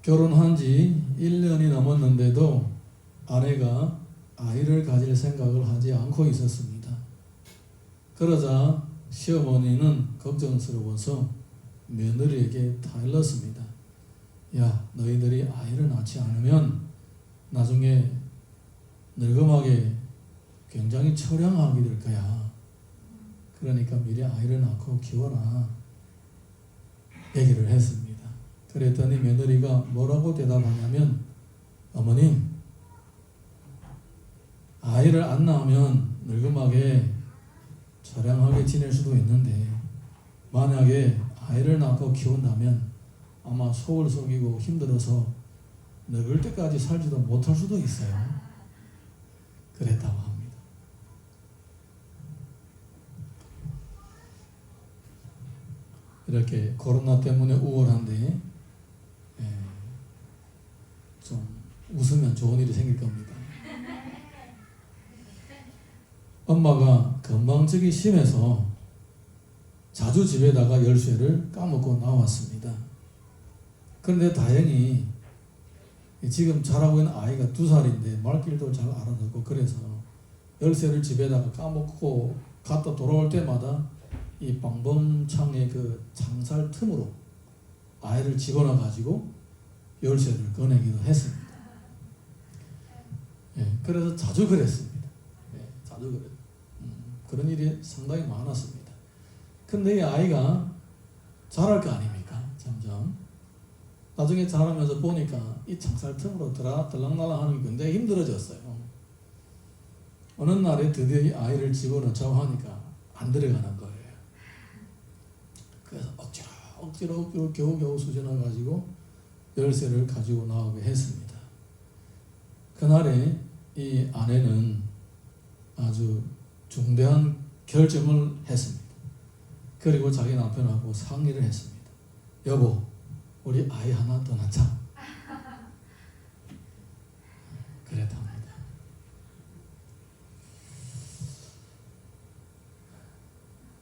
결혼한 지 1년이 넘었는데도 아내가 아이를 가질 생각을 하지 않고 있었습니다. 그러자 시어머니는 걱정스러워서 며느리에게 타일렀습니다. 야, 너희들이 아이를 낳지 않으면 나중에 늙음하게 굉장히 처량하게 될 거야. 그러니까 미리 아이를 낳고 키워라. 얘기를 했습니다. 그랬더니 며느리가 뭐라고 대답하냐면, 어머님, 아이를 안 낳으면 늙음하게 처량하게 지낼 수도 있는데 만약에 아이를 낳고 키운다면 아마 속을 속이고 힘들어서 늙을 때까지 살지도 못할 수도 있어요. 그랬다고 합니다. 이렇게 코로나 때문에 우울한데 좀 웃으면 좋은 일이 생길 겁니다. 엄마가 건망증이 심해서 자주 집에다가 열쇠를 까먹고 나왔습니다. 그런데 다행히 지금 자라고 있는 아이가 2살인데 말귀도 잘 알아듣고 그래서 열쇠를 집에다가 까먹고 갔다 돌아올 때마다 이 방범창의 그 창살 틈으로 아이를 집어넣어 가지고 열쇠를 꺼내기도 했습니다. 그래서 자주 그랬습니다. 자주 그랬습니다. 그런 일이 상당히 많았습니다. 근데 이 아이가 자랄 거 아닙니까? 점점. 나중에 자라면서 보니까 이 창살 틈으로 들락날락 하는 게 굉장히 힘들어졌어요. 어느 날에 드디어 이 아이를 집어넣자고 하니까 안 들어가는 거예요. 그래서 억지로 겨우겨우 수전해가지고 열쇠를 가지고 나오게 했습니다. 그날에 이 아내는 아주 중대한 결정을 했습니다. 그리고 자기 남편하고 상의를 했습니다. 여보, 우리 아이 하나 더 낳자. 그랬답니다.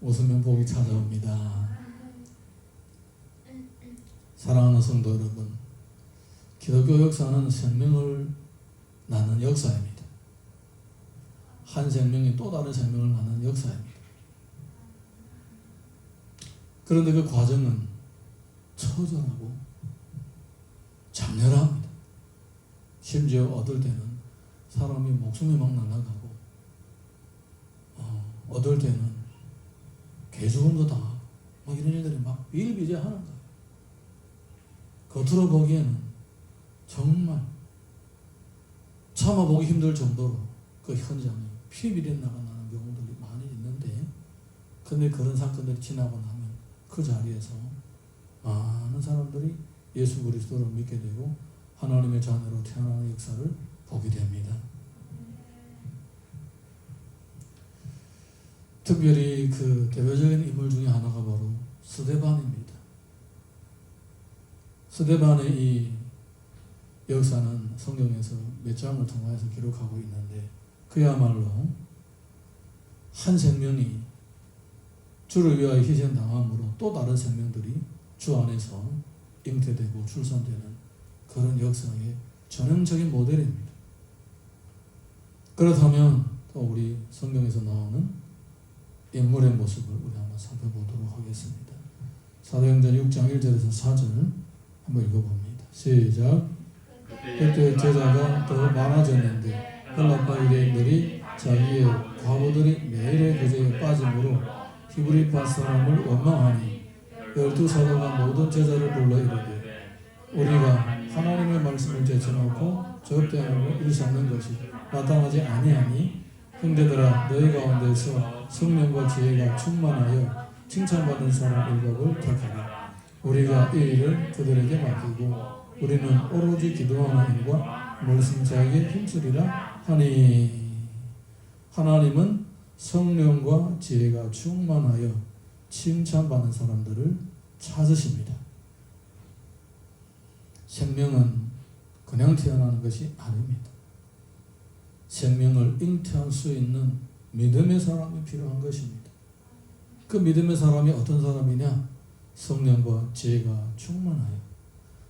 웃으면 복이 찾아옵니다. 사랑하는 성도 여러분, 기독교 역사는 생명을 낳는 역사입니다. 한 생명이 또 다른 생명을 낳는 역사입니다. 그런데 그 과정은 처절하고 장렬합니다. 심지어 얻을 때는 사람이 목숨이 막 날아가고 얻을 때는 개죽음도 당하고 막 이런 일들이 막 비일비재하는 거예요. 겉으로 보기에는 정말 참아보기 힘들 정도로 그 현장에 피비린 나가 나는 경우들이 많이 있는데, 근데 그런 사건들이 지나고 나면 그 자리에서 많은 사람들이 예수 그리스도를 믿게 되고 하나님의 자녀로 태어나는 역사를 보게 됩니다. 특별히 그 대표적인 인물 중에 하나가 바로 스데반입니다. 스데반의 이 역사는 성경에서 몇 장을 통해서 기록하고 있는데, 그야말로 한 생명이 주를 위하여 희생당함으로 또 다른 생명들이 주 안에서 잉태되고 출산되는 그런 역사의 전형적인 모델입니다. 그렇다면 또 우리 성경에서 나오는 인물의 모습을 우리 한번 살펴보도록 하겠습니다. 사도행전 6장 1절에서 4절 한번 읽어봅니다. 시작. 그때 제자가 더 많아졌는데 헬라파 유대인들이 자기의 과부들이 매일의 교제에 빠짐으로 히브리파 사람을 원망하니 12사도가 모든 제자를 불러 이르되 우리가 하나님의 말씀을 제쳐놓고 접대함으로 일삼는 것이 마땅하지 아니하니 형제들아 너희 가운데서 성령과 지혜가 충만하여 칭찬받은 사람 7을 택하라. 우리가 이 일을 그들에게 맡기고 우리는 오로지 기도하는 일과 말씀자에게 힘쓰리라 하니. 하나님은 성령과 지혜가 충만하여 칭찬받는 사람들을 찾으십니다. 생명은 그냥 태어나는 것이 아닙니다. 생명을 잉태할 수 있는 믿음의 사람이 필요한 것입니다. 그 믿음의 사람이 어떤 사람이냐? 성령과 지혜가 충만하여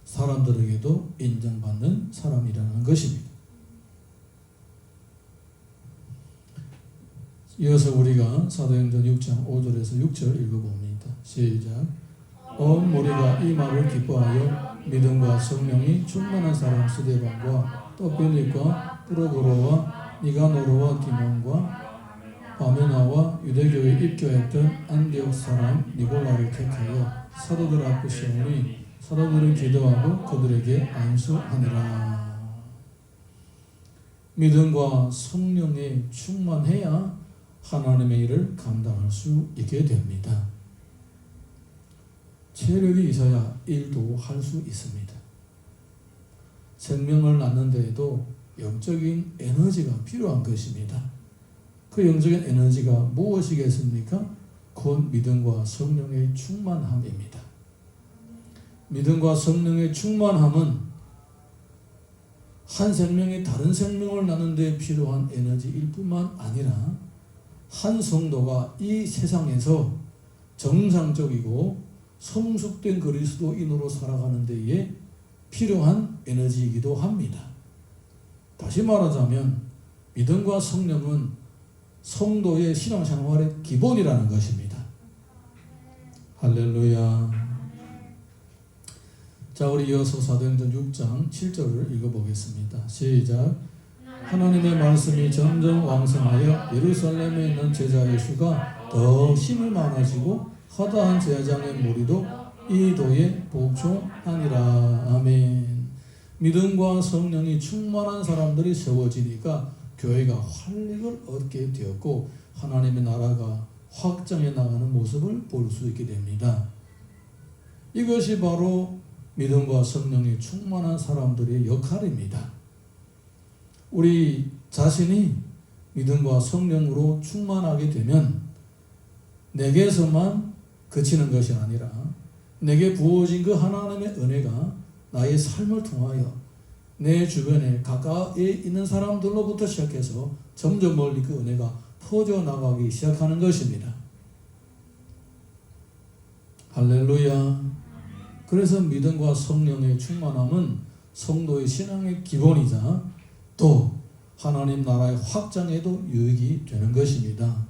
사람들에게도 인정받는 사람이라는 것입니다. 이어서 우리가 사도행전 6장 5절에서 6절 읽어봅니다. 시작. 온 무리가 이 말을 기뻐하여 믿음과 성령이 충만한 사람 스데반과 또 빌립과 프로고로와 니가노르와 디몬과 바메나와 유대교에 입교했던 안디옥 사람 니골라를 택하여 사도들 앞에 세우니 사도들은 기도하고 그들에게 안수하니라. 믿음과 성령에 충만해야 하나님의 일을 감당할 수 있게 됩니다. 체력이 있어야 일도 할 수 있습니다. 생명을 낳는 데에도 영적인 에너지가 필요한 것입니다. 그 영적인 에너지가 무엇이겠습니까? 곧 믿음과 성령의 충만함입니다. 믿음과 성령의 충만함은 한 생명이 다른 생명을 낳는 데 필요한 에너지일 뿐만 아니라 한 성도가 이 세상에서 정상적이고 성숙된 그리스도인으로 살아가는 데에 필요한 에너지이기도 합니다. 다시 말하자면 믿음과 성령은 성도의 신앙생활의 기본이라는 것입니다. 할렐루야. 자, 우리 이어서 사도행전 6장 7절을 읽어보겠습니다. 시작. 하나님의 말씀이 점점 왕성하여 예루살렘에 있는 제자의 수가 더 힘을 많아지고 허다한 제사장의 무리도 이 도에 복종하니라. 아멘. 믿음과 성령이 충만한 사람들이 세워지니까 교회가 활력을 얻게 되었고 하나님의 나라가 확장해 나가는 모습을 볼 수 있게 됩니다. 이것이 바로 믿음과 성령이 충만한 사람들의 역할입니다. 우리 자신이 믿음과 성령으로 충만하게 되면 내게서만 그치는 것이 아니라 내게 부어진 그 하나님의 은혜가 나의 삶을 통하여 내 주변에 가까이에 있는 사람들로부터 시작해서 점점 멀리 그 은혜가 퍼져나가기 시작하는 것입니다. 할렐루야. 그래서 믿음과 성령의 충만함은 성도의 신앙의 기본이자 또 하나님 나라의 확장에도 유익이 되는 것입니다.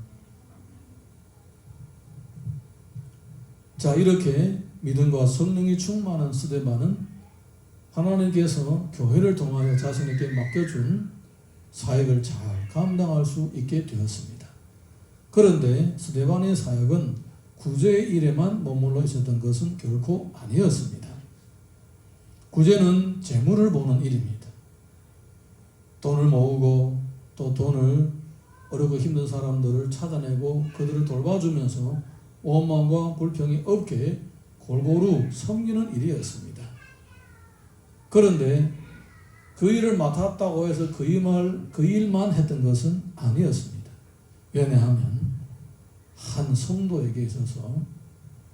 자, 이렇게 믿음과 성령이 충만한 스데반은 하나님께서 교회를 통하여 자신에게 맡겨준 사역을 잘 감당할 수 있게 되었습니다. 그런데 스데반의 사역은 구제의 일에만 머물러 있었던 것은 결코 아니었습니다. 구제는 재물을 보는 일입니다. 돈을 모으고 또 돈을 어렵고 힘든 사람들을 찾아내고 그들을 돌봐주면서 원망과 불평이 없게 골고루 섬기는 일이었습니다. 그런데 그 일을 맡았다고 해서 그 일만 했던 것은 아니었습니다. 왜냐하면 한 성도에게 있어서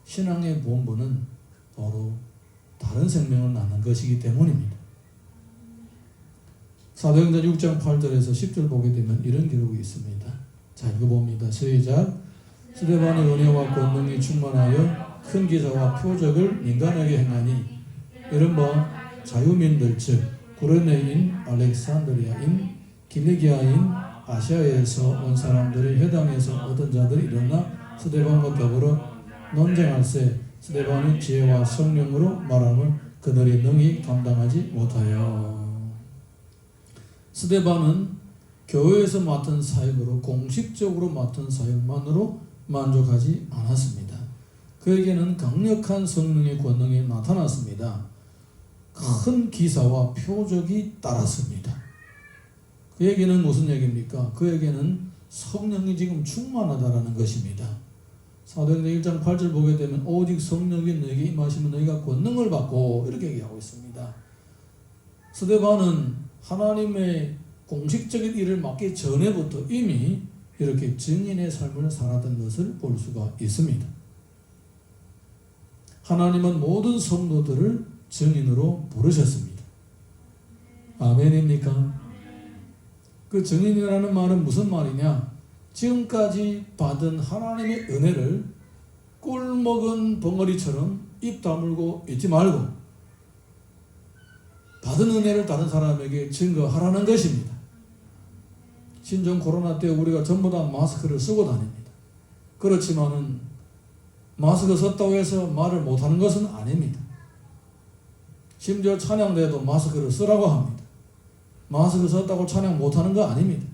신앙의 본분은 바로 다른 생명을 낳는 것이기 때문입니다. 사도행전 6장 8절에서 10절 보게 되면 이런 기록이 있습니다. 자, 읽어봅니다. 시작. 스데반의 은혜와 권능이 충만하여 큰 기사와 표적을 민간하게 행하니 이른바 자유민들 즉 구레네인, 알렉산드리아인, 기리기아인, 아시아에서 온 사람들의 회당에서 얻은 자들이 일어나 스데반과 더불어 논쟁할세 스데반의 지혜와 성령으로 말함을 그들이 능히 감당하지 못하여. 스데반은 교회에서 맡은 사역으로 공식적으로 맡은 사역만으로 만족하지 않았습니다. 그에게는 강력한 성령의 권능이 나타났습니다. 큰 기사와 표적이 따랐습니다. 그에게는 무슨 얘기입니까? 그에게는 성령이 지금 충만하다라는 것입니다. 사도행전 1장 8절 보게 되면 오직 성령이 너에게 임하시면 너희가 권능을 받고 이렇게 얘기하고 있습니다. 스데반은 하나님의 공식적인 일을 맡기 전에부터 이미 이렇게 증인의 삶을 살았던 것을 볼 수가 있습니다. 하나님은 모든 성도들을 증인으로 부르셨습니다. 아멘입니까? 그 증인이라는 말은 무슨 말이냐? 지금까지 받은 하나님의 은혜를 꿀 먹은 벙어리처럼 입 다물고 있지 말고 받은 은혜를 다른 사람에게 증거하라는 것입니다. 신종 코로나 때 우리가 전부 다 마스크를 쓰고 다닙니다. 그렇지만은 마스크 썼다고 해서 말을 못하는 것은 아닙니다. 심지어 찬양대에도 마스크를 쓰라고 합니다. 마스크 썼다고 찬양 못하는 거 아닙니다.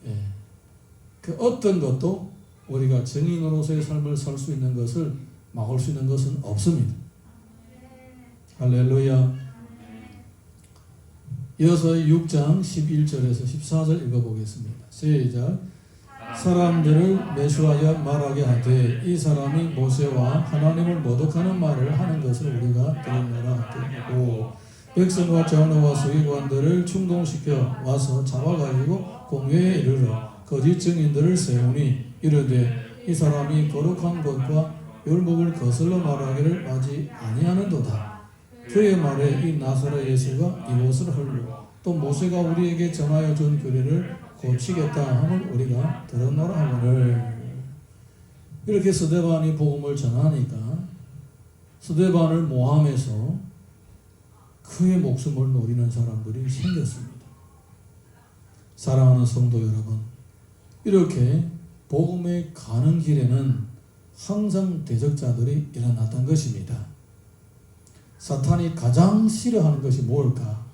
예. 그 어떤 것도 우리가 증인으로서의 삶을 살 수 있는 것을 막을 수 있는 것은 없습니다. 할렐루야. 이어서 6장 11절에서 14절 읽어보겠습니다. 시작. 사람들을 매수하여 말하게 하되 이 사람이 모세와 하나님을 모독하는 말을 하는 것을 우리가 들었노라 하고 백성과 장로와 서기관들을 충동시켜 와서 잡아가지고 공회에 이르러 거짓 증인들을 세우니 이르되 이 사람이 거룩한 것과 율법을 거슬러 말하기를 하지 아니하는도다. 그의 말에 이 나사렛 예수가 이곳을 헐고 또 모세가 우리에게 전하여 준 규례를 고치겠다 함을 우리가 들었노라 하거늘. 이렇게 스데반이 복음을 전하니까 스데반을 모함해서 그의 목숨을 노리는 사람들이 생겼습니다. 사랑하는 성도 여러분, 이렇게 복음에 가는 길에는 항상 대적자들이 일어났던 것입니다. 사탄이 가장 싫어하는 것이 뭘까?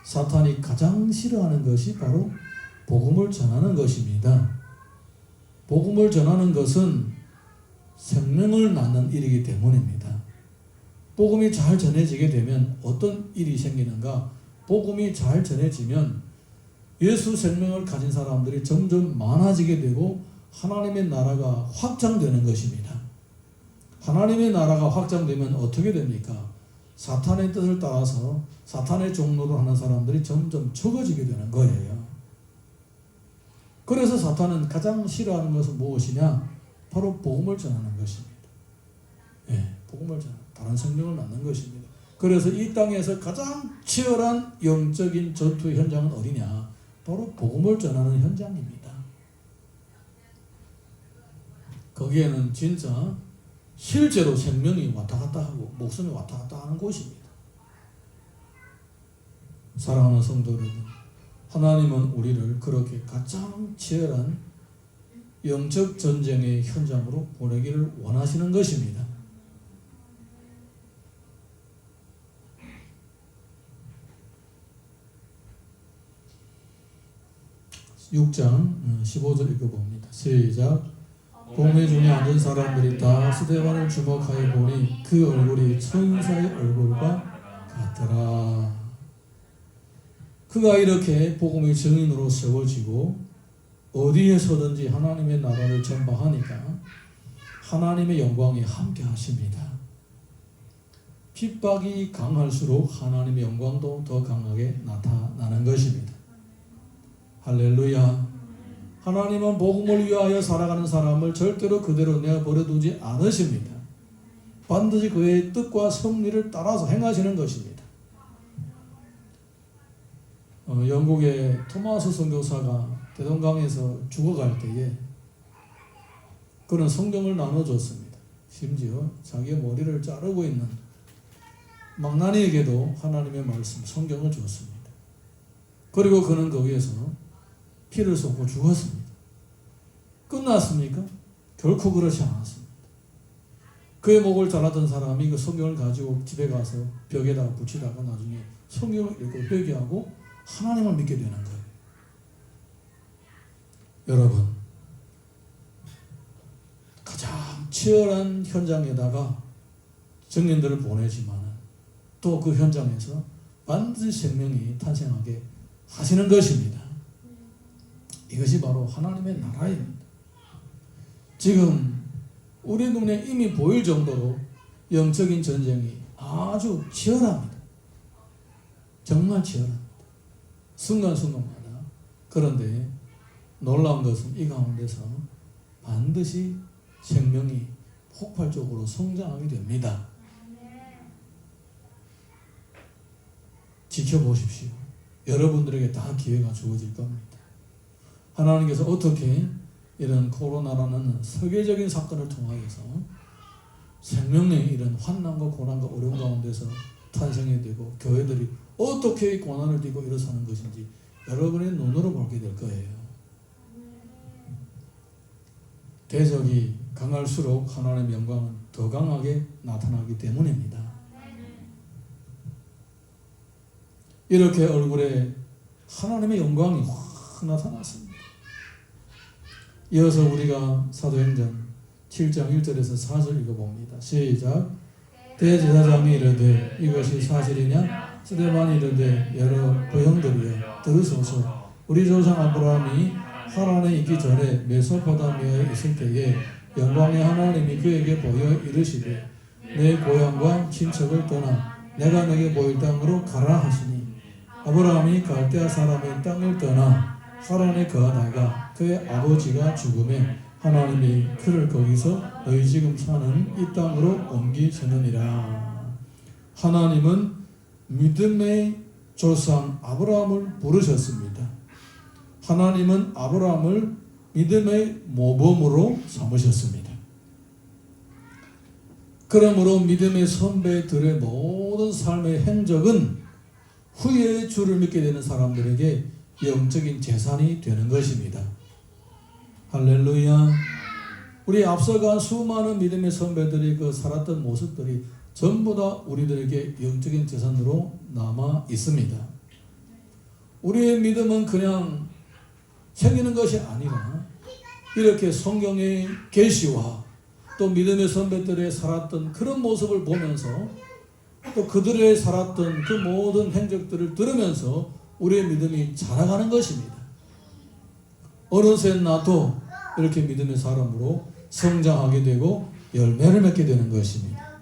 사탄이 가장 싫어하는 것이 바로 복음을 전하는 것입니다. 복음을 전하는 것은 생명을 낳는 일이기 때문입니다. 복음이 잘 전해지게 되면 어떤 일이 생기는가? 복음이 잘 전해지면 예수 생명을 가진 사람들이 점점 많아지게 되고 하나님의 나라가 확장되는 것입니다. 하나님의 나라가 확장되면 어떻게 됩니까? 사탄의 뜻을 따라서 사탄의 종로를 하는 사람들이 점점 적어지게 되는 거예요. 그래서 사탄은 가장 싫어하는 것은 무엇이냐? 바로 복음을 전하는 것입니다. 예, 복음을 전하는, 다른 생명을 낳는 것입니다. 그래서 이 땅에서 가장 치열한 영적인 전투의 현장은 어디냐? 바로 복음을 전하는 현장입니다. 거기에는 진짜 실제로 생명이 왔다 갔다 하고 목숨이 왔다 갔다 하는 곳입니다. 사랑하는 성도 여러분, 하나님은 우리를 그렇게 가장 치열한 영적 전쟁의 현장으로 보내기를 원하시는 것입니다. (6장 15절) 읽어봅니다. 시작. 공회 중에 앉은 사람들이 다 스데반을 주목하여 보니 그 얼굴이 천사의 얼굴과 같더라. 그가 이렇게 복음의 증인으로 세워지고 어디에서든지 하나님의 나라를 전파하니까 하나님의 영광이 함께 하십니다. 핍박이 강할수록 하나님의 영광도 더 강하게 나타나는 것입니다. 할렐루야. 하나님은 복음을 위하여 살아가는 사람을 절대로 그대로 내버려두지 않으십니다. 반드시 그의 뜻과 섭리를 따라서 행하시는 것입니다. 영국의 토마스 선교사가 대동강에서 죽어갈 때에 그는 성경을 나눠줬습니다. 심지어 자기의 머리를 자르고 있는 망나니에게도 하나님의 말씀, 성경을 줬습니다. 그리고 그는 거기에서 피를 쏟고 죽었습니다. 끝났습니까? 결코 그렇지 않았습니다. 그의 목을 잘랐던 사람이 그 성경을 가지고 집에 가서 벽에다가 붙이다가 나중에 성경을 읽고 회개하고 하나님을 믿게 되는 거예요. 여러분, 가장 치열한 현장에다가 증인들을 보내지만 또 그 현장에서 반드시 생명이 탄생하게 하시는 것입니다. 이것이 바로 하나님의 나라입니다. 지금 우리 눈에 이미 보일 정도로 영적인 전쟁이 아주 치열합니다. 정말 치열합니다. 순간순간마다. 그런데 놀라운 것은 이 가운데서 반드시 생명이 폭발적으로 성장하게 됩니다. 지켜보십시오. 여러분들에게 다 기회가 주어질 겁니다. 하나님께서 어떻게 이런 코로나라는 세계적인 사건을 통하여서 생명력이 이런 환난과 고난과 어려움 가운데서 탄생이 되고 교회들이 어떻게 이 고난을 띠고 일어서는 것인지 여러분의 눈으로 보게 될 거예요. 대적이 강할수록 하나님의 영광은 더 강하게 나타나기 때문입니다. 이렇게 얼굴에 하나님의 영광이 확 나타났습니다. 이어서 우리가 사도행전 7장 1절에서 4절 읽어봅니다. 시작. 대제사장이 이르되 이것이 사실이냐? 스데반이 이르되 여러 부형들이여 들으소서. 우리 조상 아브라함이 하란에 있기 전에 메소포타미아에 있을 때에 영광의 하나님이 그에게 보여 이르시되 내 고향과 친척을 떠나 내가 내게 보일 땅으로 가라 하시니 아브라함이 갈대아 사람의 땅을 떠나 하란에 거하다가 그의 아버지가 죽음에 하나님이 그를 거기서 너희 지금 사는 이 땅으로 옮기셨느니라. 하나님은 믿음의 조상 아브라함을 부르셨습니다. 하나님은 아브라함을 믿음의 모범으로 삼으셨습니다. 그러므로 믿음의 선배들의 모든 삶의 행적은 후에 주를 믿게 되는 사람들에게 영적인 재산이 되는 것입니다. 할렐루야. 우리 앞서간 수많은 믿음의 선배들이 그 살았던 모습들이 전부 다 우리들에게 영적인 재산으로 남아 있습니다. 우리의 믿음은 그냥 생기는 것이 아니라 이렇게 성경의 계시와 또 믿음의 선배들의 살았던 그런 모습을 보면서 또 그들의 살았던 그 모든 행적들을 들으면서 우리의 믿음이 자라가는 것입니다. 어느새 나도 이렇게 믿음의 사람으로 성장하게 되고 열매를 맺게 되는 것입니다.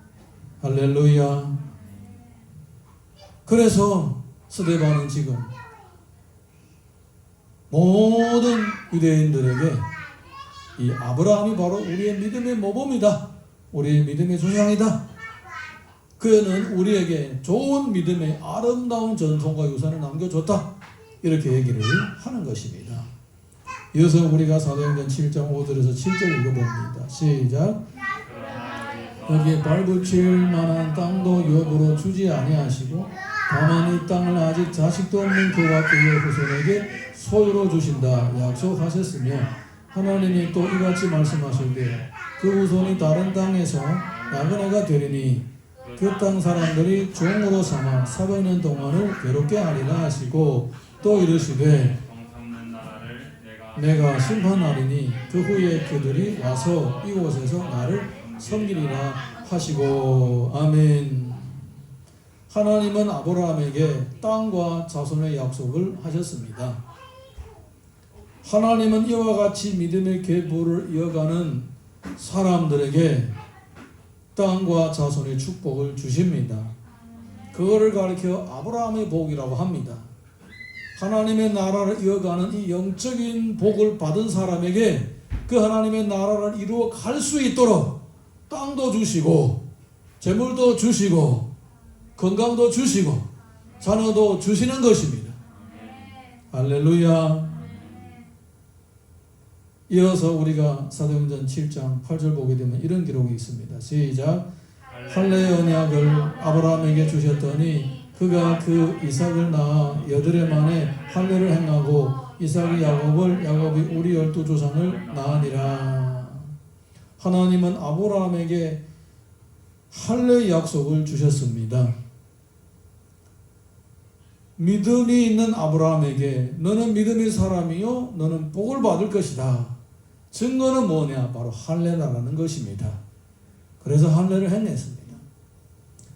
할렐루야. 그래서 스데반은 지금 모든 유대인들에게 이 아브라함이 바로 우리의 믿음의 모범이다. 우리의 믿음의 조상이다. 그는 우리에게 좋은 믿음의 아름다운 전통과 유산을 남겨줬다. 이렇게 얘기를 하는 것입니다. 이어서 우리가 사도행전 7장 5절에서 7절 읽어봅니다. 시작. 여기에 발붙일 만한 땅도 유업으로 주지 아니하시고 다만 이 땅을 아직 자식도 없는 그와 그의 후손에게 소유로 주신다 약속하셨으며 하나님이 또 이같이 말씀하시되 그 후손이 다른 땅에서 나그네가 되리니 그 땅 사람들이 종으로 삼아 400년 동안을 괴롭게 하리라 하시고 또 이르시되 내가 심판하리니 그 후에 그들이 와서 이곳에서 나를 섬기리라 하시고. 아멘. 하나님은 아브라함에게 땅과 자손의 약속을 하셨습니다. 하나님은 이와 같이 믿음의 계보를 이어가는 사람들에게 땅과 자손의 축복을 주십니다. 그거를 가리켜 아브라함의 복이라고 합니다. 하나님의 나라를 이어가는 이 영적인 복을 받은 사람에게 그 하나님의 나라를 이루어 갈 수 있도록 땅도 주시고 재물도 주시고 건강도 주시고 자녀도 주시는 것입니다. 할렐루야. 이어서 우리가 사도행전 7장 8절 보게 되면 이런 기록이 있습니다. 시작. 할례의 언약을 아브라함에게 주셨더니 그가 그 이삭을 낳아 여드레 만에 할례를 행하고 이삭이 야곱을 야곱이 우리 12조상을 낳으니라. 하나님은 아브라함에게 할례의 약속을 주셨습니다. 믿음이 있는 아브라함에게 너는 믿음의 사람이요 너는 복을 받을 것이다. 증거는 뭐냐? 바로 할례라는 것입니다. 그래서 할례를 행했습니다.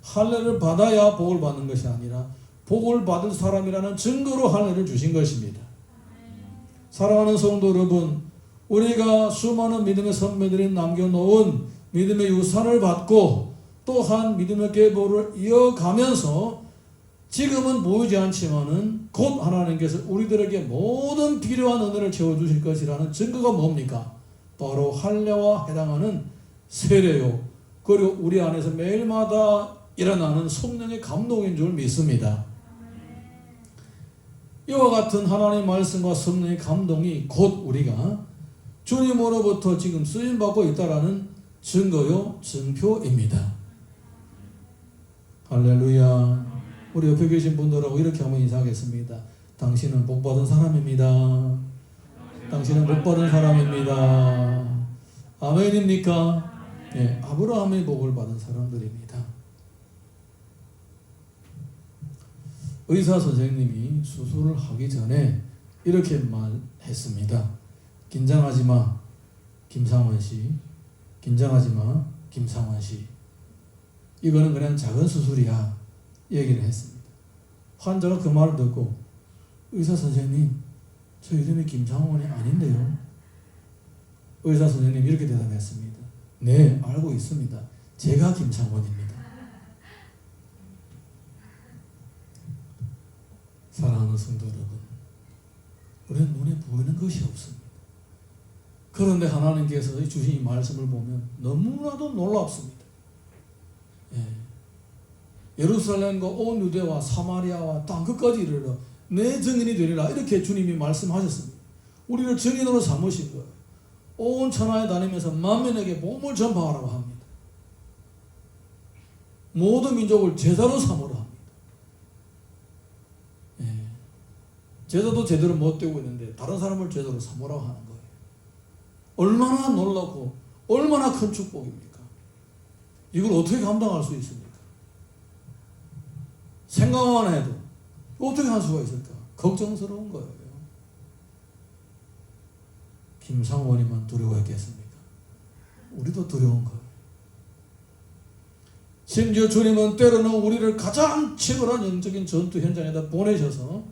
할례를 받아야 복을 받는 것이 아니라 복을 받을 사람이라는 증거로 할례를 주신 것입니다. 사랑하는 성도 여러분, 우리가 수많은 믿음의 선배들이 남겨놓은 믿음의 유산을 받고 또한 믿음의 계보를 이어가면서 지금은 보이지 않지만은 곧 하나님께서 우리들에게 모든 필요한 은혜를 채워주실 것이라는 증거가 뭡니까? 바로 할례와 해당하는 세례요. 그리고 우리 안에서 매일마다 일어나는 성령의 감동인 줄 믿습니다. 이와 같은 하나님의 말씀과 성령의 감동이 곧 우리가 주님으로부터 지금 쓰임받고 있다라는 증거요 증표입니다. 할렐루야. 우리 옆에 계신 분들하고 이렇게 한번 인사하겠습니다. 당신은 복받은 사람입니다. 당신은 복받은 사람입니다. 아멘입니까? 네, 아브라함의 복을 받은 사람들입니다. 의사 선생님이 수술을 하기 전에 이렇게 말했습니다. 긴장하지 마, 김상원 씨. 긴장하지 마, 김상원 씨. 이거는 그냥 작은 수술이야. 얘기를 했습니다. 환자가 그 말을 듣고 의사 선생님, 저 이름이 김상원이 아닌데요. 의사 선생님이 이렇게 대답했습니다. 네, 알고 있습니다. 제가 김상원입니다. 사랑하는 성도 여러분, 우리는 눈에 보이는 것이 없습니다. 그런데 하나님께서 주신 이 말씀을 보면 너무나도 놀랍습니다. 예. 예루살렘과 온 유대와 사마리아와 땅끝까지 이르러 내 증인이 되리라, 이렇게 주님이 말씀하셨습니다. 우리를 증인으로 삼으신 거예요. 온 천하에 다니면서 만민에게 복음을 전파하라고 합니다. 모든 민족을 제자로 삼으라 합니다. 예. 제자도 제대로 못 되고 있는데 다른 사람을 제자로 삼으라고 하는 거예요. 얼마나 놀랍고 얼마나 큰 축복입니까? 이걸 어떻게 감당할 수 있습니까? 생각만 해도 어떻게 할 수가 있을까? 걱정스러운 거예요. 김상원이만 두려워했겠습니까? 우리도 두려운 거예요. 심지어 주님은 때로는 우리를 가장 치열한 영적인 전투 현장에다 보내셔서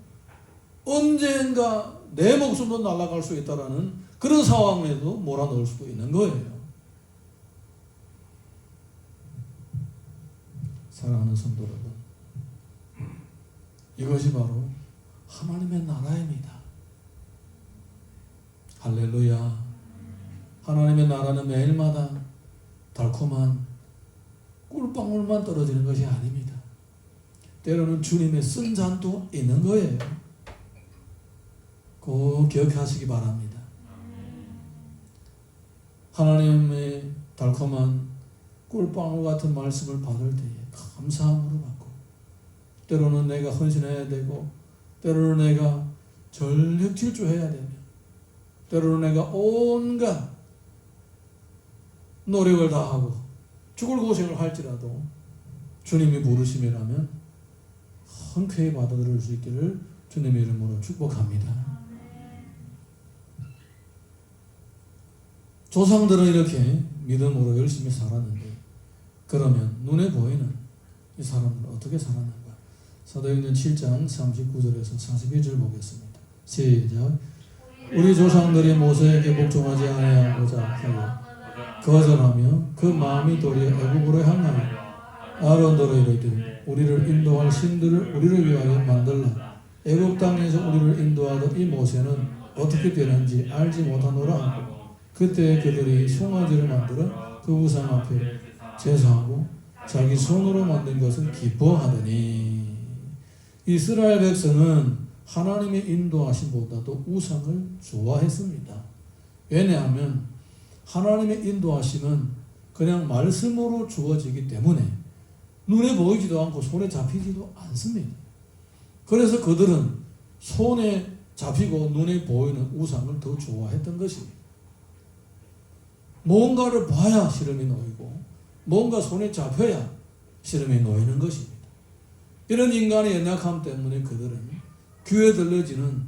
언젠가 내 목숨도 날아갈 수 있다라는 그런 상황에도 몰아넣을 수도 있는 거예요. 사랑하는 성도 여러분, 이것이 바로 하나님의 나라입니다. 할렐루야. 하나님의 나라는 매일마다 달콤한 꿀방울만 떨어지는 것이 아닙니다. 때로는 주님의 쓴 잔도 있는 거예요. 꼭 기억하시기 바랍니다. 하나님의 달콤한 꿀방울 같은 말씀을 받을 때에 감사함으로 받고, 때로는 내가 헌신해야 되고, 때로는 내가 전력 질주해야 되며, 때로는 내가 온갖 노력을 다하고 죽을 고생을 할지라도 주님이 부르심이라면 흔쾌히 받아들일 수 있기를 주님의 이름으로 축복합니다. 조상들은 이렇게 믿음으로 열심히 살았는데, 그러면 눈에 보이는 이 사람들은 어떻게 살았는가? 사도행전 7장 39절에서 41절 보겠습니다. 시작. 우리 조상들이 모세에게 복종하지 아니하고자 하여 거절하며 그 마음이 도리어 애굽으로 향하여 아론더러 이르되 우리를 인도할 신들을 우리를 위하여 만들라. 애굽 땅에서 우리를 인도하던 이 모세는 어떻게 되는지 알지 못하노라 하고, 그때 그들이 송아지를 만들어 그 우상 앞에 제사하고 자기 손으로 만든 것을 기뻐하더니, 이스라엘 백성은 하나님의 인도하심보다도 우상을 좋아했습니다. 왜냐하면 하나님의 인도하심은 그냥 말씀으로 주어지기 때문에 눈에 보이지도 않고 손에 잡히지도 않습니다. 그래서 그들은 손에 잡히고 눈에 보이는 우상을 더 좋아했던 것입니다. 뭔가를 봐야 시름이 놓이고 뭔가 손에 잡혀야 시름이 놓이는 것입니다. 이런 인간의 연약함 때문에 그들은 귀에 들려지는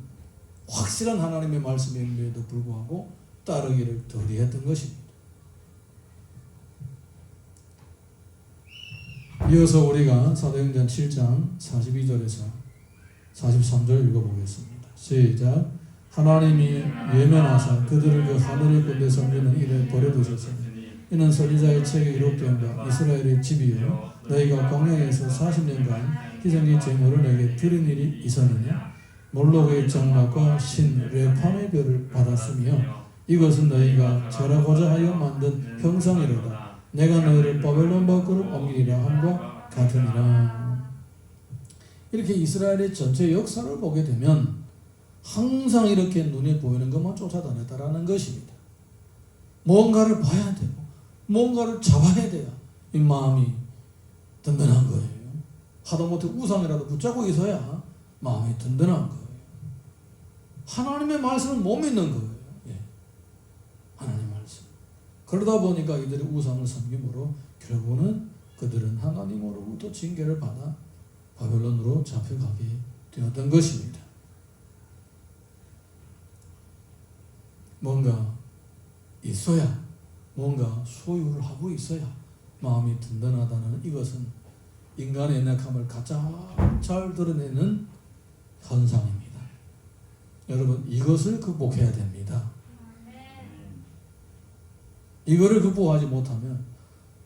확실한 하나님의 말씀임에도 불구하고 따르기를 더디했던 것입니다. 이어서 우리가 사도행전 7장 42절에서 43절 읽어보겠습니다. 시작. 하나님이 외면하사 그들을 그 하늘의 군대 섬기는 일에 버려두셨으니 이는 선지자의 책에 기록된 바 이스라엘의 집이여 너희가 광야에서 40년간 희생의 제물을 내게 드린 일이 있었느냐? 몰록의 장막과 신 레팜의 별을 받았으며 이것은 너희가 절하고자 하여 만든 형상이로다. 내가 너희를 바벨론 밖으로 옮기리라 함과 같으니라. 이렇게 이스라엘의 전체 역사를 보게 되면 항상 이렇게 눈에 보이는 것만 쫓아다녔다라는 것입니다. 뭔가를 봐야 되고 뭔가를 잡아야 돼야 이 마음이 든든한 거예요. 하다못해 우상이라도 붙잡고 있어야 마음이 든든한 거예요. 하나님의 말씀을 못 믿는 거예요. 예. 하나님의 말씀. 그러다 보니까 이들이 우상을 섬김으로 결국은 그들은 하나님으로부터 징계를 받아 바벨론으로 잡혀가게 되었던 것입니다. 뭔가 있어야, 뭔가 소유를 하고 있어야 마음이 든든하다는 이것은 인간의 연약함을 가장 잘 드러내는 현상입니다. 여러분, 이것을 극복해야 됩니다. 이거를 극복하지 못하면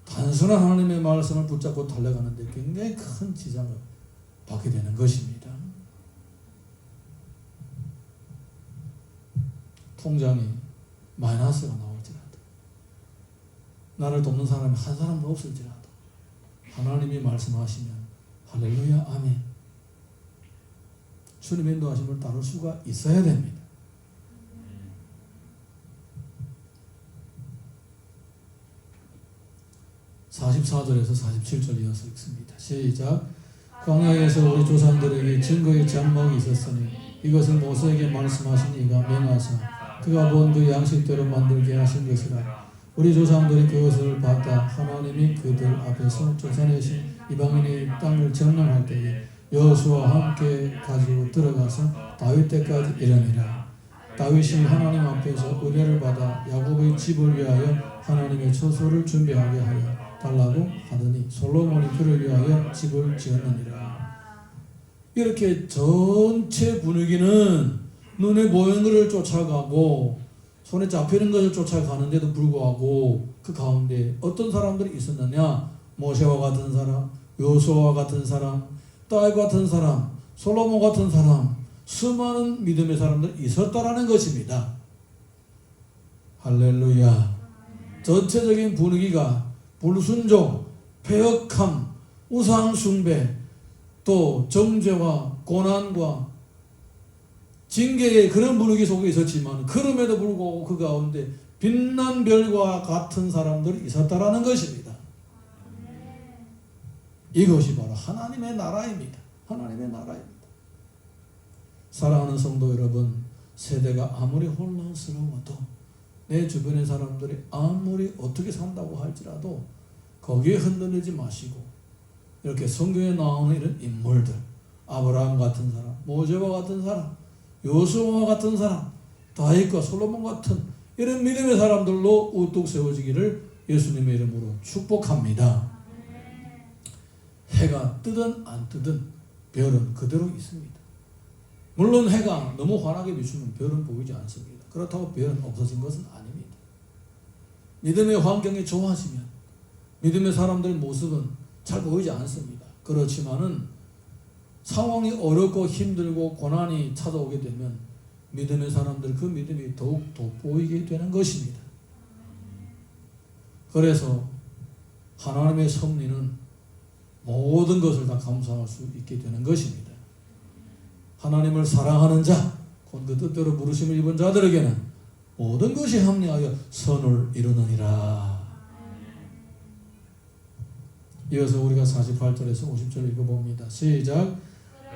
단순한 하나님의 말씀을 붙잡고 달려가는데 굉장히 큰 지장을 받게 되는 것입니다. 통장에 마이너스가 나올지라도, 나를 돕는 사람이 한 사람도 없을지라도 하나님이 말씀하시면 할렐루야 아멘, 주님의 인도하심을 따를 수가 있어야 됩니다. (44절에서 47절) 이어서 읽습니다. 시작. 광야에서 우리 조상들에게 증거의 장막이 있었으니 이것을 모세에게 말씀하신 이가 명하사 그가 본 그 양식대로 만들게 하신 것이라. 우리 조상들이 그것을 받아 하나님이 그들 앞에서 쫓아내신 이방인의 땅을 점령할 때에 여호수아와 함께 가지고 들어가서 다윗 때까지 이르니라. 다윗이 하나님 앞에서 은혜를 받아 야곱의 집을 위하여 하나님의 처소를 준비하게 하여 달라고 하더니 솔로몬이 그를 위하여 집을 지었느니라. 이렇게 전체 분위기는 눈에 보이는 것을 쫓아가고 손에 잡히는 것을 쫓아가는데도 불구하고 그 가운데 어떤 사람들이 있었느냐? 모세와 같은 사람, 여호수아와 같은 사람, 다윗 같은 사람, 솔로몬 같은 사람, 수많은 믿음의 사람들이 있었다라는 것입니다. 할렐루야. 전체적인 분위기가 불순종, 패역함, 우상숭배, 또 정죄와 고난과 징계의 그런 분위기 속에 있었지만 그럼에도 불구하고 그 가운데 빛난 별과 같은 사람들이 있었다라는 것입니다. 이것이 바로 하나님의 나라입니다. 하나님의 나라입니다. 사랑하는 성도 여러분, 세대가 아무리 혼란스러워도 내 주변의 사람들이 아무리 어떻게 산다고 할지라도 거기에 흔들리지 마시고 이렇게 성경에 나오는 이런 인물들, 아브라함 같은 사람, 모세와 같은 사람, 여호수아와 같은 사람, 다윗과 솔로몬 같은 이런 믿음의 사람들로 우뚝 세워지기를 예수님의 이름으로 축복합니다. 해가 뜨든 안 뜨든 별은 그대로 있습니다. 물론 해가 너무 환하게 비추면 별은 보이지 않습니다. 그렇다고 별은 없어진 것은 아닙니다. 믿음의 환경이 좋아지면 믿음의 사람들의 모습은 잘 보이지 않습니다. 그렇지만은 상황이 어렵고 힘들고 고난이 찾아오게 되면 믿음의 사람들 그 믿음이 더욱 돋보이게 되는 것입니다. 그래서 하나님의 섭리는 모든 것을 다 감수할 수 있게 되는 것입니다. 하나님을 사랑하는 자, 곧 그 뜻대로 부르심을 입은 자들에게는 모든 것이 합리하여 선을 이루느니라. 이어서 우리가 48절에서 50절 읽어봅니다. 시작.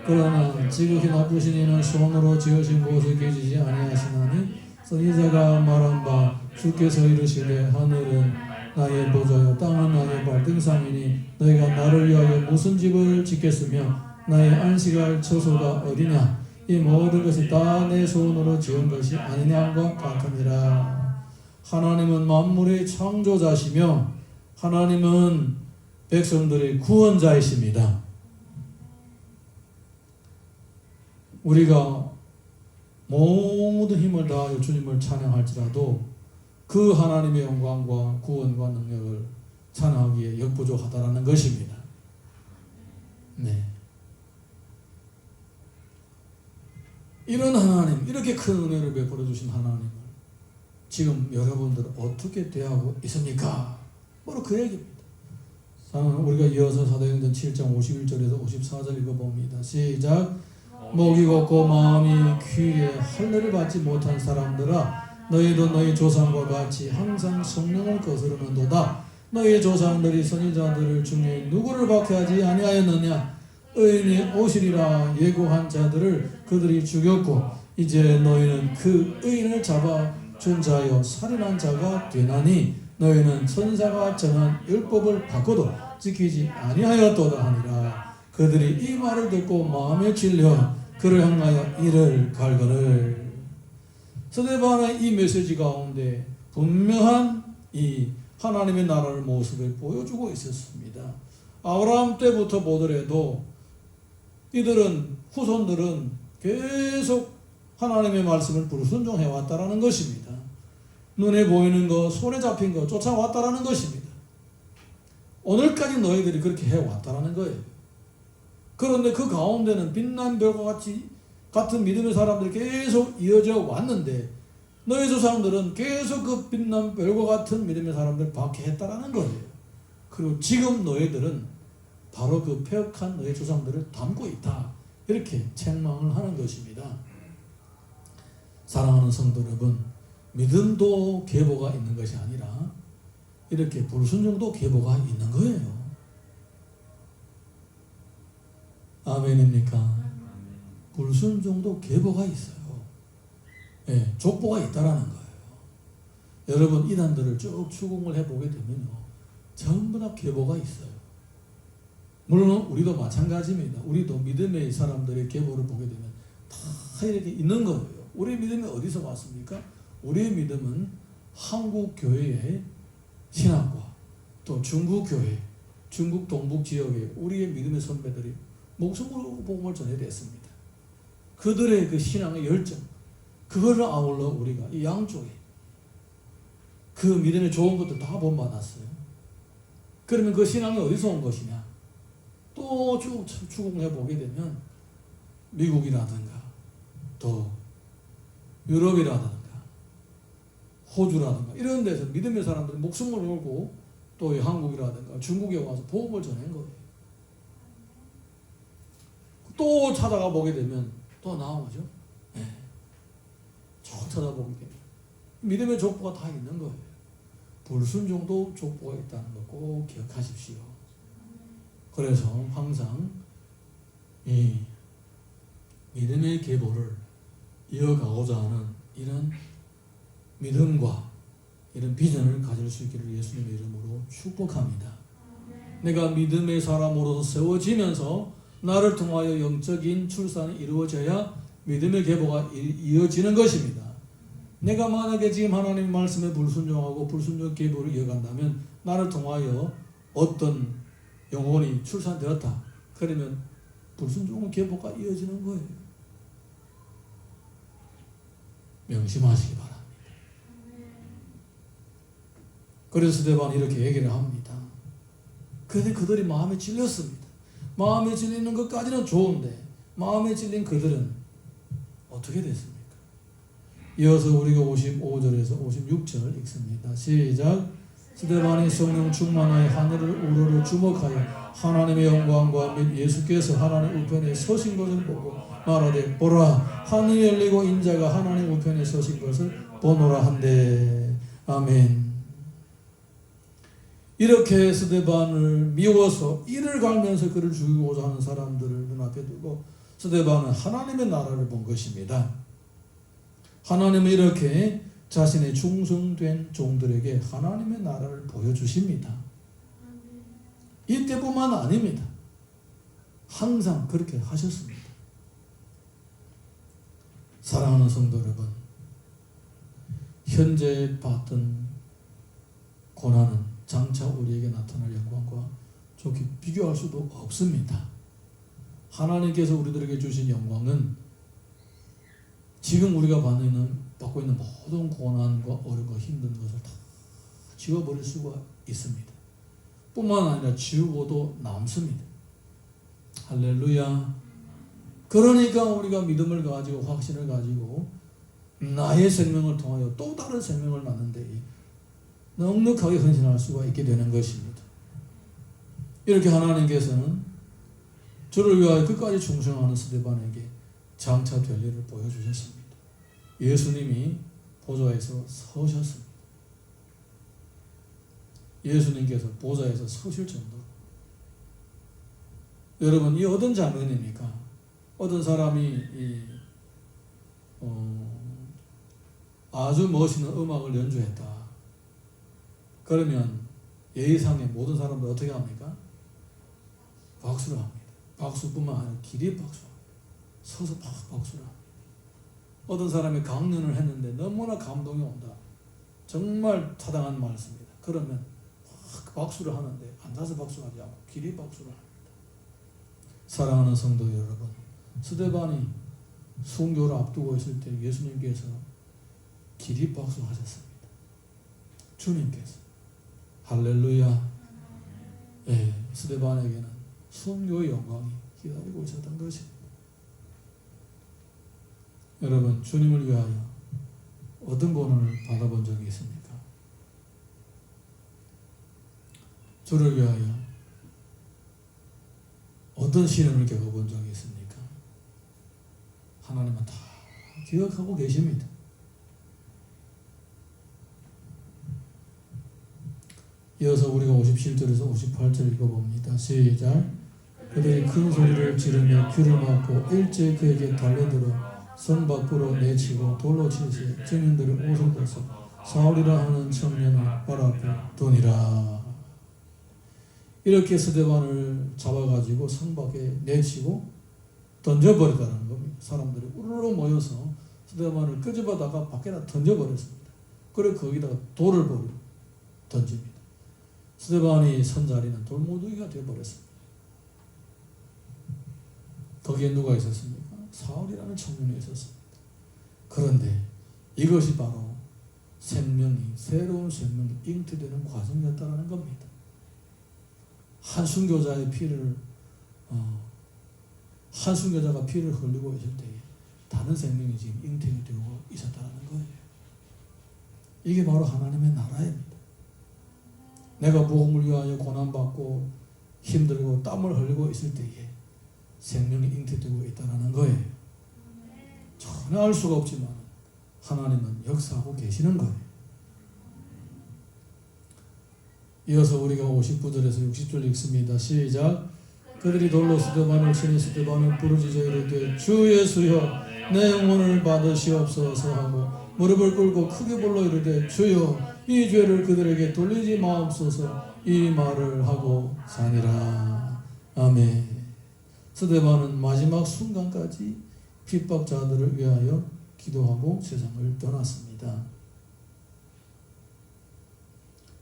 그러나 지극히 나쁘신 이는 손으로 지으신 곳에 계시지 아니하시나니 선지자가 말한 바 주께서 이르시되 하늘은 나의 보좌요 땅은 나의 발등상이니 너희가 나를 위하여 무슨 집을 짓겠으며 나의 안식할 처소가 어디냐? 이 모든 것이 다 내 손으로 지은 것이 아니냐과 같으니라. 하나님은 만물의 창조자시며 하나님은 백성들의 구원자이십니다. 우리가 모든 힘을 다하여 주님을 찬양할지라도 그 하나님의 영광과 구원과 능력을 찬양하기에 역부족하다라는 것입니다. 네. 이런 하나님, 이렇게 큰 은혜를 베풀어 주신 하나님을 지금 여러분들은 어떻게 대하고 있습니까? 바로 그 얘기입니다. 우리가 이어서 사도행전 7장 51절에서 54절 읽어봅니다. 시작. 목이 걷고 마음이 귀에 할례를 받지 못한 사람들아 너희도 너희 조상과 같이 항상 성령을 거스르는도다. 너희 조상들이 선지자들 중에 누구를 박해하지 아니하였느냐? 의인이 오시리라 예고한 자들을 그들이 죽였고 이제 너희는 그 의인을 잡아 준 자여 살인한 자가 되나니 너희는 천사가 정한 율법을 바꿔도 지키지 아니하였도다 하니라. 그들이 이 말을 듣고 마음에 질려 그를 향하여 이를 갈거늘. 스데반의 이 메시지 가운데 분명한 이 하나님의 나라의 모습을 보여주고 있었습니다. 아브라함 때부터 보더라도 이들은 후손들은 계속 하나님의 말씀을 불순종해 왔다라는 것입니다. 눈에 보이는 것, 손에 잡힌 것 쫓아왔다라는 것입니다. 오늘까지 너희들이 그렇게 해왔다라는 거예요. 그런데 그 가운데는 빛난 별과 같은 믿음의 사람들이 계속 이어져 왔는데 너희 조상들은 계속 그 빛난 별과 같은 믿음의 사람들을 박해했다라는 거예요. 그리고 지금 너희들은 바로 그 폐역한 너희 조상들을 닮고 있다. 이렇게 책망을 하는 것입니다. 사랑하는 성도 여러분, 믿음도 계보가 있는 것이 아니라 이렇게 불순종도 계보가 있는 거예요. 아멘입니까? 불순종도 계보가 있어요. 예, 족보가 있다라는 거예요. 여러분 이단들을 쭉 추궁을 해보게 되면요, 전부 다 계보가 있어요. 물론 우리도 마찬가지입니다. 우리도 믿음의 사람들의 계보를 보게 되면 다 이렇게 있는 거예요. 우리의 믿음이 어디서 왔습니까? 우리의 믿음은 한국 교회의 신학과 또 중국 교회, 중국 동북 지역의 우리의 믿음의 선배들이 목숨으로 복음을 전해냈습니다. 그들의 그 신앙의 열정, 그거를 아울러 우리가 이 양쪽에 그 믿음의 좋은 것도 다 본받았어요. 그러면 그 신앙이 어디서 온 것이냐? 또 쭉 추궁해 보게 되면 미국이라든가 또 유럽이라든가 호주라든가 이런 데서 믿음의 사람들이 목숨을 걸고 또 한국이라든가 중국에 와서 복음을 전한 거예요. 또 찾아가 보게 되면 또 나오죠. 네. 쭉 찾아보게 되면 믿음의 족보가 다 있는 거예요. 불순종도 족보가 있다는 거 꼭 기억하십시오. 그래서 항상 이 믿음의 계보를 이어가고자 하는 이런 믿음과 이런 비전을 가질 수 있기를 예수님의 이름으로 축복합니다. 내가 믿음의 사람으로서 세워지면서 나를 통하여 영적인 출산이 이루어져야 믿음의 계보가 이어지는 것입니다. 내가 만약에 지금 하나님의 말씀에 불순종하고 불순종 계보를 이어간다면 나를 통하여 어떤 영혼이 출산되었다. 그러면 불순종 계보가 이어지는 거예요. 명심하시기 바랍니다. 그래서 스데반이 이렇게 얘기를 합니다. 그런데 그들이 마음에 찔렸습니다. 마음에 찔리는 것까지는 좋은데 마음에 찔린 그들은 어떻게 됐습니까? 이어서 우리가 55절에서 56절 읽습니다. 시작. 스데반이 성령 충만하여 하늘을 우러러 주목하여 하나님의 영광과 및 예수께서 하나님 우편에 서신 것을 보고 말하되 보라 하늘이 열리고 인자가 하나님 우편에 서신 것을 보노라 한대. 아멘. 이렇게 스데반을 미워서 이를 갈면서 그를 죽이고자 하는 사람들을 눈앞에 두고 스데반은 하나님의 나라를 본 것입니다. 하나님은 이렇게 자신의 충성된 종들에게 하나님의 나라를 보여주십니다. 이때뿐만 아닙니다. 항상 그렇게 하셨습니다. 사랑하는 성도 여러분, 현재 받던 고난은 장차 우리에게 나타날 영광과 좋게 비교할 수도 없습니다. 하나님께서 우리들에게 주신 영광은 지금 우리가 받고 있는 모든 고난과 어려움과 힘든 것을 다 지워버릴 수가 있습니다. 뿐만 아니라 지우고도 남습니다. 할렐루야. 그러니까 우리가 믿음을 가지고 확신을 가지고 나의 생명을 통하여 또 다른 생명을 낳는데 넉넉하게 헌신할 수가 있게 되는 것입니다. 이렇게 하나님께서는 저를 위하여 끝까지 충성하는 스데반에게 장차 될 일을 보여주셨습니다. 예수님이 보좌에서 서셨습니다. 예수님께서 보좌에서 서실 정도로. 여러분, 이 어떤 장면입니까? 어떤 사람이 아주 멋있는 음악을 연주했다. 그러면 예의상의 모든 사람들 어떻게 합니까? 박수를 합니다. 박수뿐만 아니라 기립박수. 서서 박수를 합니다. 어떤 사람이 강연을 했는데 너무나 감동이 온다. 정말 타당한 말씀입니다. 그러면 박수를 하는데 앉아서 박수하지 않고 기립박수를 합니다. 사랑하는 성도 여러분, 스데반이 순교를 앞두고 있을 때 예수님께서 기립박수 하셨습니다. 주님께서. 할렐루야. 예, 스데반에게는 순교의 영광이 기다리고 있었던 것입니다. 여러분, 주님을 위하여 어떤 고난을 받아본 적이 있습니까? 주를 위하여 어떤 시련을 겪어본 적이 있습니까? 하나님은 다 기억하고 계십니다. 이어서 우리가 57절에서 58절 읽어봅니다. 시작. 그들이 큰 소리를 지르며 귀를 막고 일제히 그에게 달려들어 성 밖으로 내치고 돌로 치시 증인들의 옷을 벗어 사울이라 하는 청년을 발 앞에 두니라. 이렇게 스데반을 잡아가지고 성 밖에 내치고 던져버리다는 겁니다. 사람들이 우르르 모여서 스데반을 끄집어다가 밖에다 던져버렸습니다. 그리고 거기다가 돌을 던집니다. 스데반이 선 자리는 돌무더기가 되어버렸습니다. 거기에 누가 있었습니까? 사울이라는 청년이 있었습니다. 그런데 이것이 바로 새로운 생명이 잉태되는 과정이었다는 겁니다. 한 순교자의 한 순교자가 피를 흘리고 있을 때에 다른 생명이 지금 잉태가 되고 있었다는 거예요. 이게 바로 하나님의 나라입니다. 내가 복음을 위하여 고난받고 힘들고 땀을 흘리고 있을 때에 생명이 잉태되고 있다는 거예요. 전혀 알 수가 없지만 하나님은 역사하고 계시는 거예요. 이어서 우리가 59절에서 60절 읽습니다. 시작. 그들이 돌로 스데반을 치니 스데반은 부르짖어 이르되 주 예수여 내 영혼을 받으시옵소서 하고 무릎을 꿇고 크게 불러 이르되 주여 이 죄를 그들에게 돌리지 마옵소서 이 말을 하고 사니라. 아멘. 스데반은 마지막 순간까지 핍박자들을 위하여 기도하고 세상을 떠났습니다.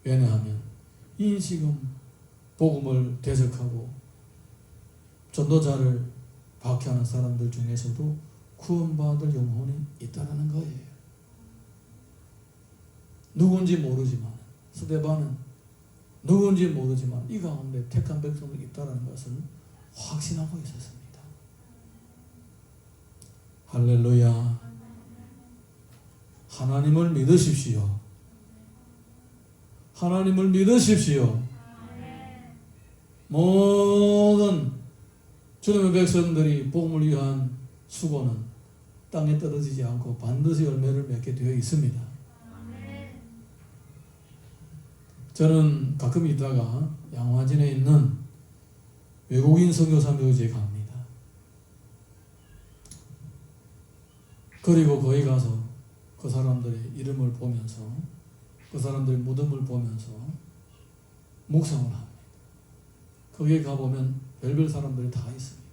왜냐하면 이 지금 복음을 대적하고 전도자를 박해하는 사람들 중에서도 구원받을 영혼이 있다는 거예요. 누군지 모르지만 스데반은 누군지 모르지만 이 가운데 택한 백성이 있다는 것을 확신하고 있었습니다. 할렐루야. 하나님을 믿으십시오. 하나님을 믿으십시오. 모든 주님의 백성들이 복음을 위한 수고는 땅에 떨어지지 않고 반드시 열매를 맺게 되어 있습니다. 저는 가끔 있다가 양화진에 있는 외국인 선교사 묘지에 갑니다. 그리고 거기 가서 그 사람들의 이름을 보면서 그 사람들의 무덤을 보면서 묵상을 합니다. 거기에 가보면 별별 사람들이 다 있습니다.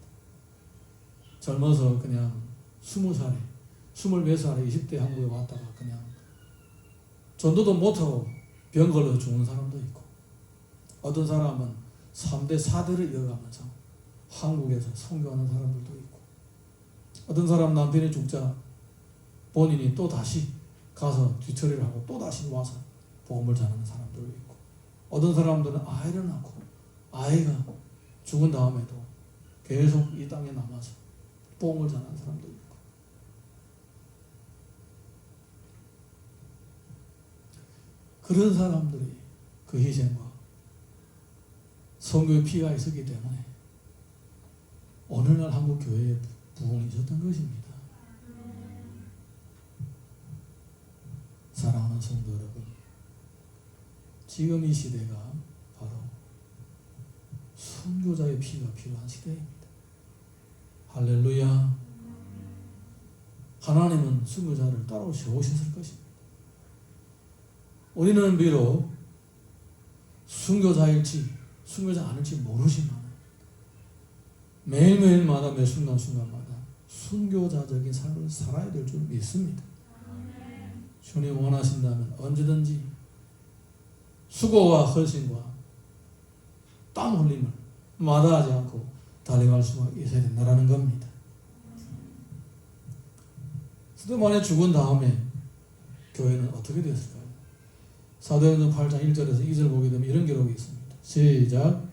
젊어서 그냥 20살에 24살에 20대 한국에 왔다가 그냥 전도도 못하고 병 걸려서 죽는 사람도 있고 어떤 사람은 3대 4대를 이어가면서 한국에서 선교하는 사람들도 있고 어떤 사람 남편이 죽자 본인이 또 다시 가서 뒤처리를 하고 또 다시 와서 복음을 전하는 사람들도 있고 어떤 사람들은 아이를 낳고 아이가 죽은 다음에도 계속 이 땅에 남아서 복음을 전하는 사람도 있고 그런 사람들이 그 희생과 선교의 피가 있었기 때문에 오늘날 한국 교회에 부흥이 있었던 것입니다. 사랑하는 성도 여러분, 지금 이 시대가 바로 선교자의 피가 필요한 시대입니다. 할렐루야. 하나님은 선교자를 따로 세우셨을 것입니다. 우리는 비록 선교자일지 선교자 아닐지 모르지만 매일매일마다 매 순간순간마다 선교자적인 삶을 살아야 될 줄 믿습니다. 주님 원하신다면 언제든지 수고와 헌신과 땀 흘림을 마다하지 않고 달려갈 수가 있어야 된다는 겁니다. 스데반이 죽은 다음에 교회는 어떻게 되었을까요? 사도행전 8장 1절에서 2절 보게 되면 이런 기록이 있습니다. 시작.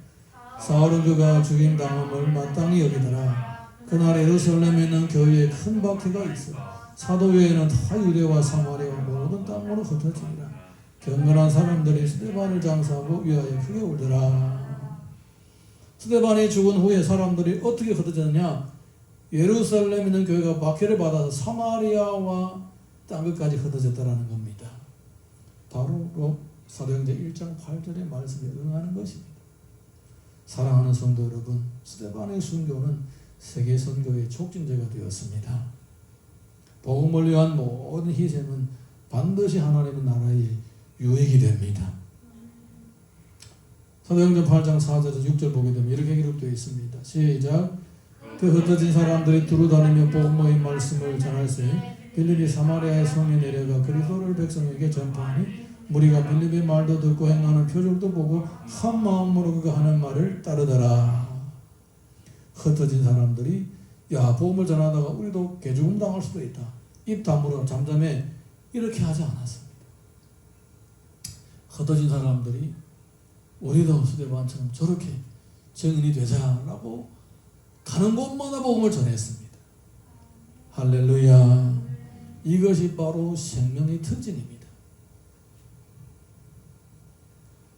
사울은 그가 죽임 당함을 마땅히 여기더라. 그날 예루살렘에 있는 교회에 큰 박해가 있어 사도 외에는 다 유대와 사마리아와 모든 땅으로 흩어지니라. 경건한 사람들이 스데반을 장사하고 위하여 크게 울더라. 스데반이 죽은 후에 사람들이 어떻게 흩어졌느냐? 예루살렘에 있는 교회가 박해를 받아서 사마리아와 땅 끝까지 흩어졌다는 겁니다. 바로 사도행전 1장 8절의 말씀에 응하는 것입니다. 사랑하는 성도 여러분, 스데반의 순교는 세계 선교의 촉진제가 되었습니다. 복음을 위한 모든 희생은 반드시 하나님의 나라의 유익이 됩니다. 사도행전 8장 4절에서 6절 보게 되면 이렇게 기록되어 있습니다. 시작. 그 흩어진 사람들이 두루다니며 복음의 말씀을 전할세 빌립이 사마리아의 성에 내려가 그리스도를 백성에게 전파하니 무리가 빌립의 말도 듣고 행하는 표적도 보고 한 마음으로 그가 하는 말을 따르더라. 흩어진 사람들이 야 복음을 전하다가 우리도 개죽음 당할 수도 있다. 입 다물어 잠잠해 이렇게 하지 않았습니다. 흩어진 사람들이 우리도 스데반처럼 저렇게 증인이 되자라고 가는 곳마다 복음을 전했습니다. 할렐루야. 이것이 바로 생명의 특징입니다.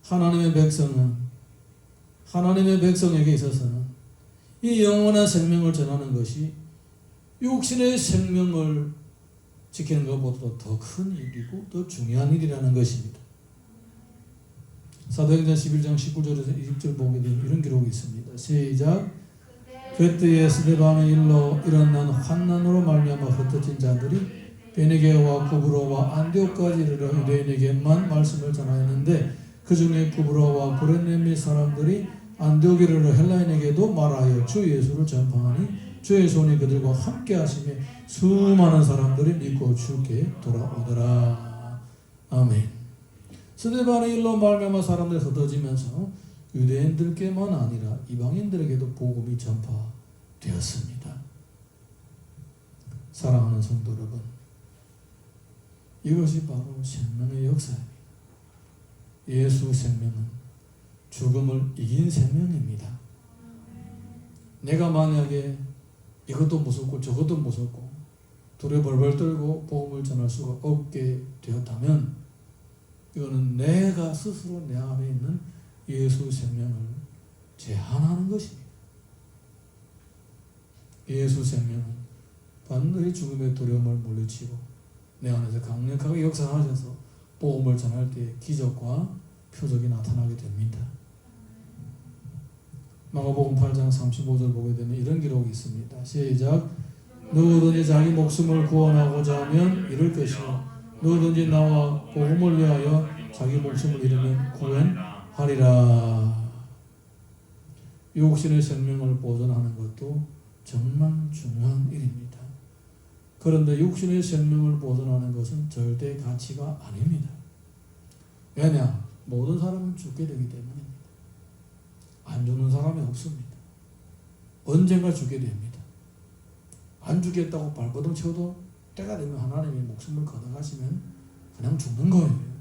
하나님의 백성에게 있어서는 이 영원한 생명을 전하는 것이 육신의 생명을 지키는 것보다도 더 큰 일이고 더 중요한 일이라는 것입니다. 사도행전 11장 19절에서 20절 보게 되면 이런 기록이 있습니다. 시작. 그때에 스데반의 일로 일어난 환난으로 말미암아 흩어진 자들이 베네게와 구브로와 안디옥까지 이르러 유대인에게만 말씀을 전하였는데 그 중에 구브로와 브레네 및 사람들이 안디옥에 이르러 헬라인에게도 말하여 주 예수를 전파하니 주의 손이 그들과 함께 하시며 수많은 사람들이 믿고 주께 돌아오더라. 아멘. 스데반의 일로 말미암아 사람들이 흩어지면서 유대인들께만 아니라 이방인들에게도 복음이 전파되었습니다. 사랑하는 성도 여러분, 이것이 바로 생명의 역사입니다. 예수 생명은 죽음을 이긴 생명입니다. 내가 만약에 이것도 무섭고 저것도 무섭고 두려 벌벌 떨고 복음을 전할 수가 없게 되었다면 이거는 내가 스스로 내 안에 있는 예수 생명을 제한하는 것입니다. 예수 생명은 반드시 죽음의 두려움을 물리치고 내 안에서 강력하게 역사하셔서 복음을 전할 때 기적과 표적이 나타나게 됩니다. 마가복음 8장 35절 보게 되면 이런 기록이 있습니다. 시작. 누구든지 자기 목숨을 구원하고자 하면 잃을 것이요 누구든지 나와 복음을 위하여 자기 목숨을 잃으면 구원하리라. 육신의 생명을 보존하는 것도 정말 중요한 일입니다. 그런데 육신의 생명을 보존하는 것은 절대 가치가 아닙니다. 왜냐? 모든 사람은 죽게 되기 때문입니다. 안 죽는 사람이 없습니다. 언젠가 죽게 됩니다. 안 죽겠다고 발버둥 쳐도 때가 되면 하나님이 목숨을 걷어가시면 그냥 죽는 거예요.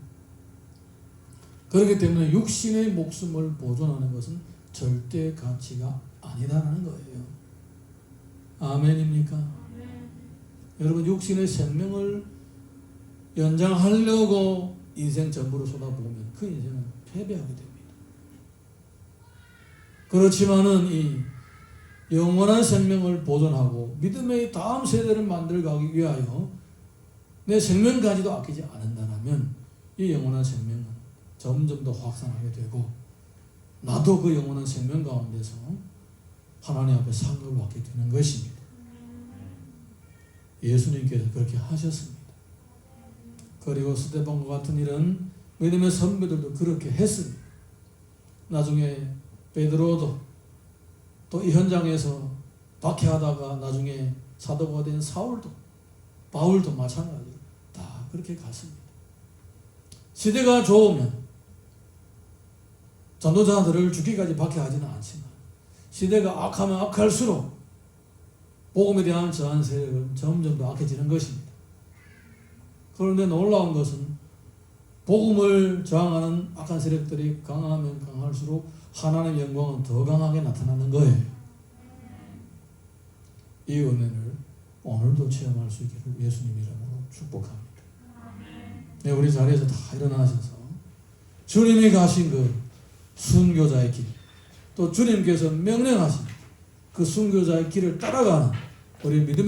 그렇기 때문에 육신의 목숨을 보존하는 것은 절대 가치가 아니다라는 거예요. 아멘입니까? 여러분, 육신의 생명을 연장하려고 인생 전부를 쏟아부으면 그 인생은 패배하게 됩니다. 그렇지만은 이 영원한 생명을 보존하고 믿음의 다음 세대를 만들어가기 위하여 내 생명까지도 아끼지 않는다면 이 영원한 생명은 점점 더 확산하게 되고 나도 그 영원한 생명 가운데서 하나님 앞에 상급을 받게 되는 것입니다. 예수님께서 그렇게 하셨습니다. 그리고 스데반과 같은 일은 믿음의 선배들도 그렇게 했습니다. 나중에 베드로도 또 이 현장에서 박해하다가 나중에 사도가 된 사울도 바울도 마찬가지로 다 그렇게 갔습니다. 시대가 좋으면 전도자들을 죽기까지 박해하지는 않지만 시대가 악하면 악할수록 복음에 대한 저항 세력은 점점 더 악해지는 것입니다. 그런데 놀라운 것은 복음을 저항하는 악한 세력들이 강하면 강할수록 하나님의 영광은 더 강하게 나타나는 거예요. 이 은혜를 오늘도 체험할 수 있기를 예수님 이름으로 축복합니다. 네, 우리 자리에서 다 일어나셔서 주님이 가신 그 순교자의 길, 또 주님께서 명령하신 그 순교자의 길을 따라가는 우리 믿음의